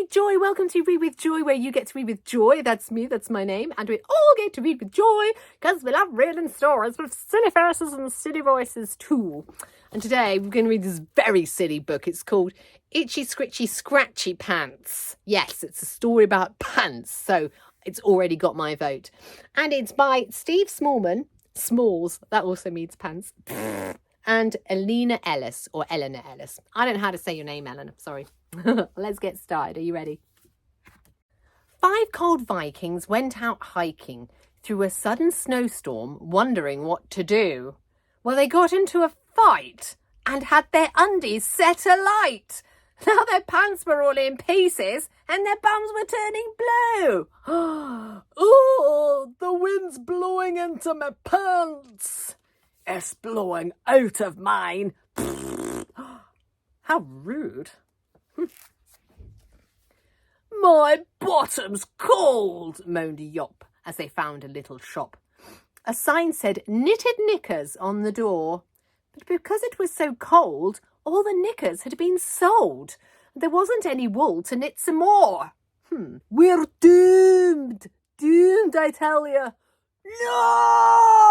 with Joy. Welcome to Read with Joy, where you get to read with joy. That's me, that's my name. And we all get to read with joy because we love reading stories with silly faces and silly voices too. And today we're going to read this very silly book. It's called Itchy Scritchy Scratchy Pants. Yes, it's a story about pants, so it's already got my vote. And it's by Steve Smallman. Smalls, that also means pants. And Elina Ellis, or Elina Ellis. I don't know how to say your name, Ellen. Sorry. Let's get started. Are you ready? 5 cold Vikings went out hiking through a sudden snowstorm, wondering what to do. Well, they got into a fight and had their undies set alight. Now their pants were all in pieces and their bums were turning blue. Oh, the wind's blowing into my pants. It's blowing out of mine. How rude. My bottom's cold, moaned Yop as they found a little shop. A sign said knitted knickers on the door. But because it was so cold, all the knickers had been sold. There wasn't any wool to knit some more. We're doomed. Doomed, I tell you. No!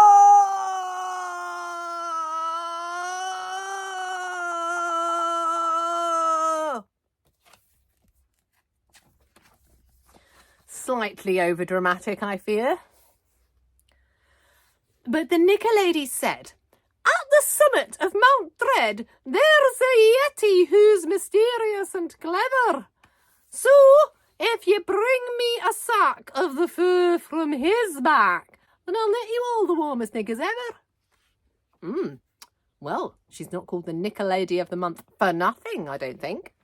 Slightly overdramatic, I fear. But the knicker lady said, "At the summit of Mount Dread, there's a yeti who's mysterious and clever. So, if you bring me a sack of the fur from his back, then I'll knit you all the warmest knickers ever." Well, she's not called the knicker lady of the month for nothing, I don't think.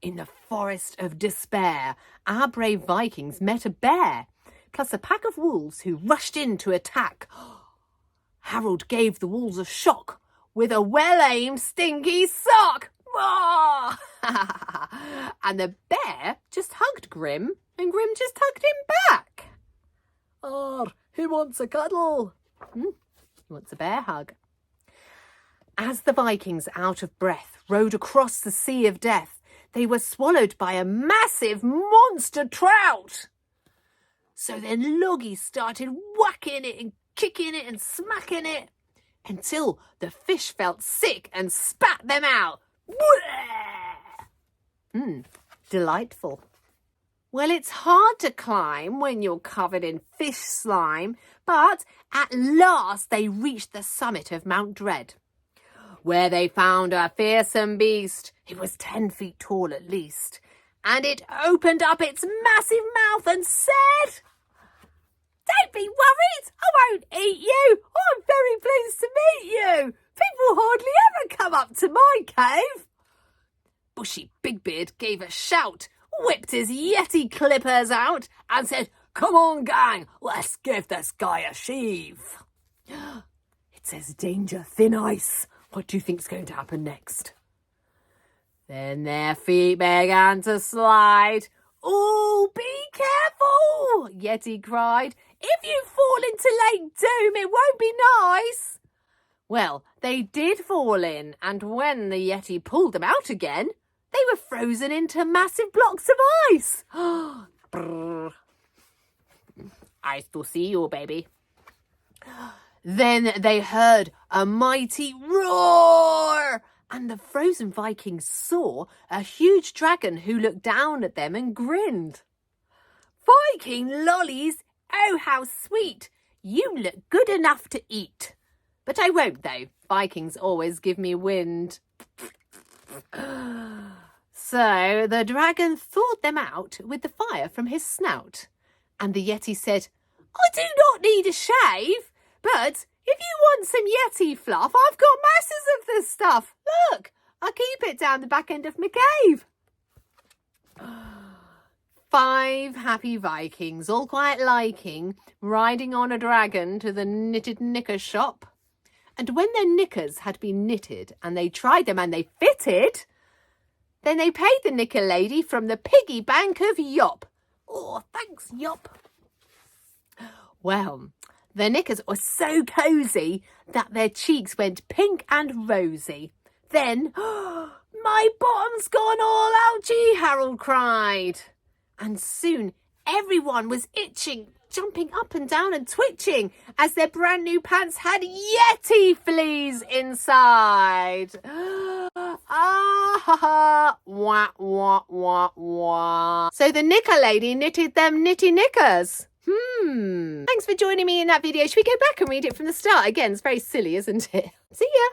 In the forest of despair, our brave Vikings met a bear, plus a pack of wolves who rushed in to attack. Harold gave the wolves a shock with a well-aimed stinky sock. And the bear just hugged Grim, and Grim just hugged him back. He wants a cuddle. He wants a bear hug. As the Vikings, out of breath, rowed across the sea of death, they were swallowed by a massive monster trout. So then Loggy started whacking it and kicking it and smacking it until the fish felt sick and spat them out. Delightful. Well, it's hard to climb when you're covered in fish slime, but at last they reached the summit of Mount Dread, where they found a fearsome beast. It was 10 feet tall at least, and it opened up its massive mouth and said, "Don't be worried, I won't eat you. I'm very pleased to meet you. People hardly ever come up to my cave." Bushy Bigbeard gave a shout, whipped his yeti clippers out, and said, "Come on, gang, let's give this guy a sheave." It says danger, thin ice. What do you think's going to happen next? Then their feet began to slide. "Oh, be careful," Yeti cried. "If you fall into Lake Doom, it won't be nice." Well, they did fall in, and when the Yeti pulled them out again, they were frozen into massive blocks of ice. Brrr. Ice to see you, baby. Then they heard a mighty roar, and the frozen Vikings saw a huge dragon who looked down at them and grinned. "Viking lollies, oh how sweet, you look good enough to eat. But I won't though, Vikings always give me wind." So the dragon thawed them out with the fire from his snout, and the Yeti said, "I do not need a shave, but if you want some Yeti fluff, I've got masses of this stuff. Look, I keep it down the back end of my cave." 5 happy Vikings, all quite liking riding on a dragon to the knitted knicker shop. And when their knickers had been knitted and they tried them and they fitted, then they paid the knicker lady from the piggy bank of Yop. "Oh, thanks, Yop." Well, their knickers were so cosy that their cheeks went pink and rosy. Then My bottom's gone all ouchy, Harold cried. And soon everyone was itching, jumping up and down and twitching as their brand new pants had Yeti fleas inside. Ah ha ha, wah wah wah wah. So the knicker lady knitted them knitty knickers. Thanks for joining me in that video. Should we go back and read it from the start? Again, it's very silly, isn't it? See ya.